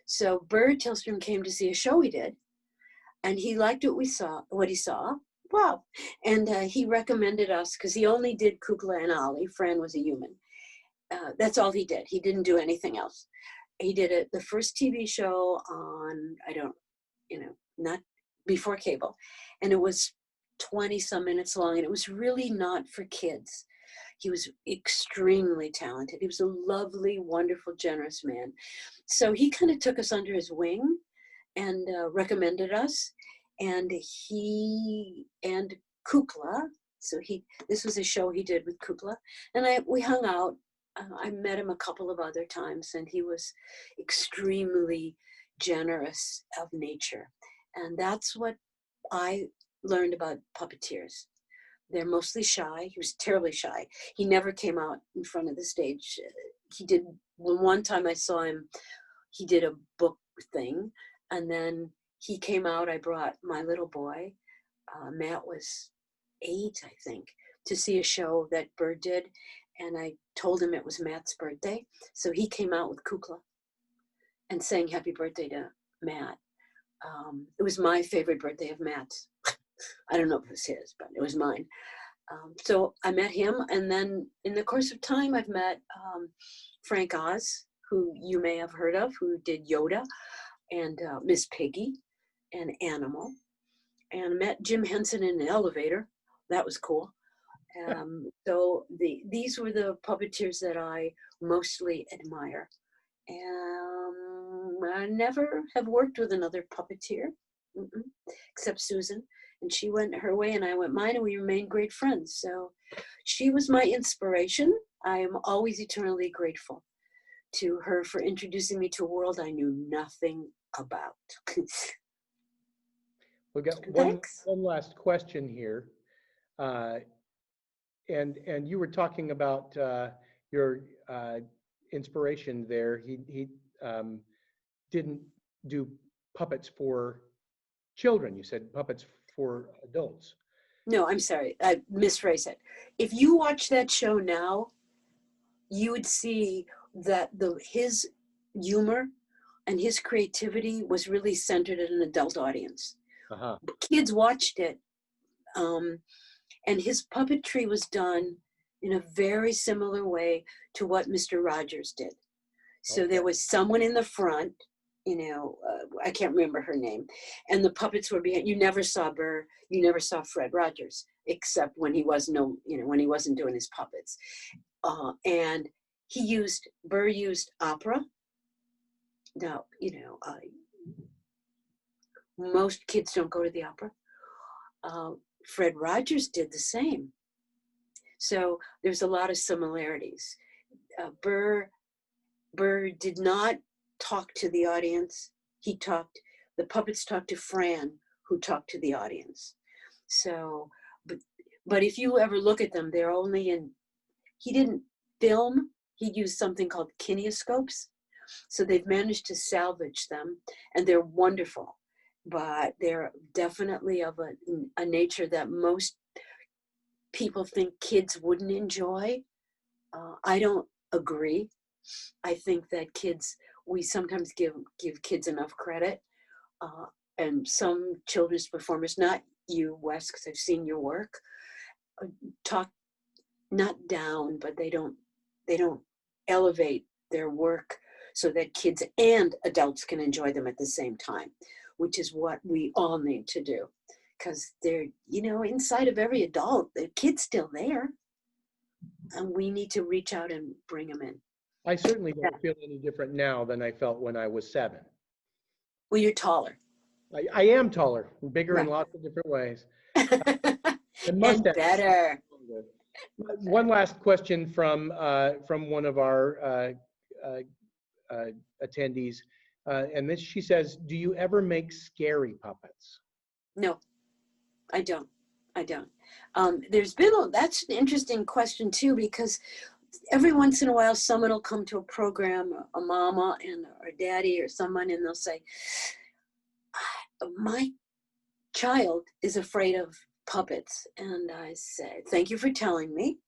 So Bert Tillstrom came to see a show we did, and he liked what he saw. Wow. And he recommended us, because he only did Kukla and Ali. Fran was a human. That's all he did. He didn't do anything else. He did the first TV show on, not before cable. And it was 20 some minutes long, and it was really not for kids. He was extremely talented. He was a lovely, wonderful, generous man. So he kind of took us under his wing and recommended us. And he and Kukla, this was a show he did with Kukla, and we hung out. I met him a couple of other times, and he was extremely generous of nature. And that's what I learned about puppeteers. They're mostly shy. He was terribly shy. He never came out in front of the stage. One time I saw him, he did a book thing, and then he came out. I brought my little boy, Matt was 8, I think, to see a show that Bert did, and I told him it was Matt's birthday. So he came out with Kukla and sang happy birthday to Matt. It was my favorite birthday of Matt's. I don't know if it was his, but it was mine. So I met him, and then in the course of time, I've met Frank Oz, who you may have heard of, who did Yoda, and Miss Piggy, and Animal, and met Jim Henson in an elevator. That was cool. So these were the puppeteers that I mostly admire. I never have worked with another puppeteer, except Susan. and she went her way and I went mine, and we remained great friends. So she was my inspiration. I am always eternally grateful to her for introducing me to a world I knew nothing about. We've got Thanks. one last question here. And you were talking about your inspiration there. He didn't do puppets for children. You said puppets for adults. No, I'm sorry. I misphrased it. If you watch that show now, you would see that his humor and his creativity was really centered in an adult audience. Uh-huh. Kids watched it, and his puppetry was done in a very similar way to what Mr. Rogers did. So there was someone in the front, I can't remember her name, and the puppets were behind. You never saw Burr, you never saw Fred Rogers, except when he wasn't doing his puppets. And Burr used opera. Now, most kids don't go to the opera. Fred Rogers did the same. So there's a lot of similarities. Burr did not talk to the audience. The puppets talked to Fran, who talked to the audience. So, but if you ever look at them, they're only he didn't film, he used something called kinescopes. So they've managed to salvage them, and they're wonderful, but they're definitely of a nature that most people think kids wouldn't enjoy. I don't agree. I think that we sometimes give kids enough credit, and some children's performers, not you, Wes, because I've seen your work, talk not down, but they don't elevate their work so that kids and adults can enjoy them at the same time, which is what we all need to do, because they're, inside of every adult, the kid's still there, and we need to reach out and bring them in. I certainly don't feel any different now than I felt when I was 7. Well, you're taller. I am taller, bigger in Right. lots of different ways. And better. One last question from one of our attendees, and this, she says, "Do you ever make scary puppets?" No, I don't. That's an interesting question too, because every once in a while, someone will come to a program, a mama or daddy or someone, and they'll say, "My child is afraid of puppets." And I say, "Thank you for telling me.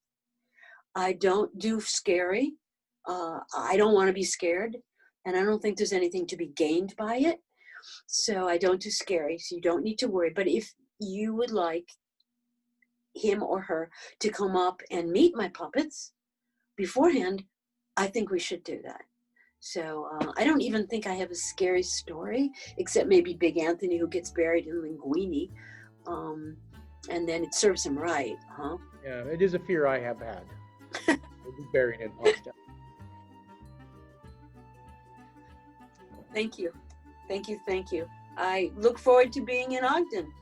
I don't do scary. I don't want to be scared, and I don't think there's anything to be gained by it. So I don't do scary, so you don't need to worry. But if you would like him or her to come up and meet my puppets beforehand, I think we should do that." So I don't even think I have a scary story, except maybe Big Anthony, who gets buried in linguine, and then it serves him right, huh? Yeah, it is a fear I have had. We'll be buried in pasta. Thank you. I look forward to being in Ogden,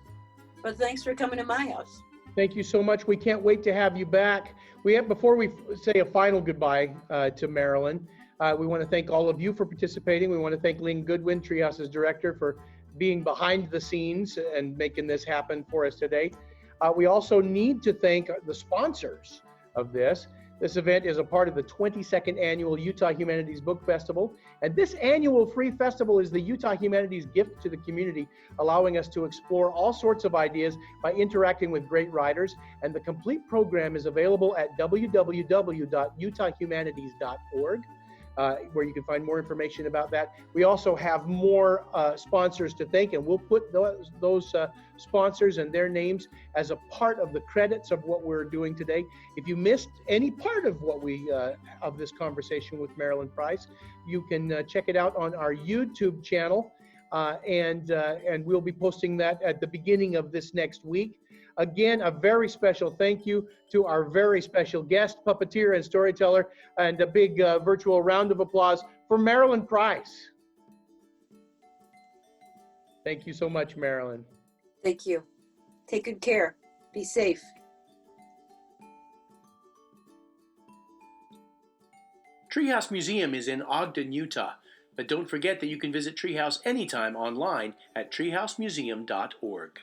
but thanks for coming to my house. Thank you so much. We can't wait to have you back. Before we say a final goodbye to Marilyn, we want to thank all of you for participating. We want to thank Lynn Goodwin, Treehouse's director, for being behind the scenes and making this happen for us today. We also need to thank the sponsors of this. This event is a part of the 22nd Annual Utah Humanities Book Festival, and this annual free festival is the Utah Humanities gift to the community, allowing us to explore all sorts of ideas by interacting with great writers, and the complete program is available at www.utahhumanities.org. Where you can find more information about that. We also have more sponsors to thank, and we'll put those sponsors and their names as a part of the credits of what we're doing today. If you missed any part of what of this conversation with Marilyn Price, you can check it out on our YouTube channel, and we'll be posting that at the beginning of this next week. Again, a very special thank you to our very special guest, puppeteer and storyteller, and a big virtual round of applause for Marilyn Price. Thank you so much, Marilyn. Thank you. Take good care. Be safe. Treehouse Museum is in Ogden, Utah, but don't forget that you can visit Treehouse anytime online at treehousemuseum.org.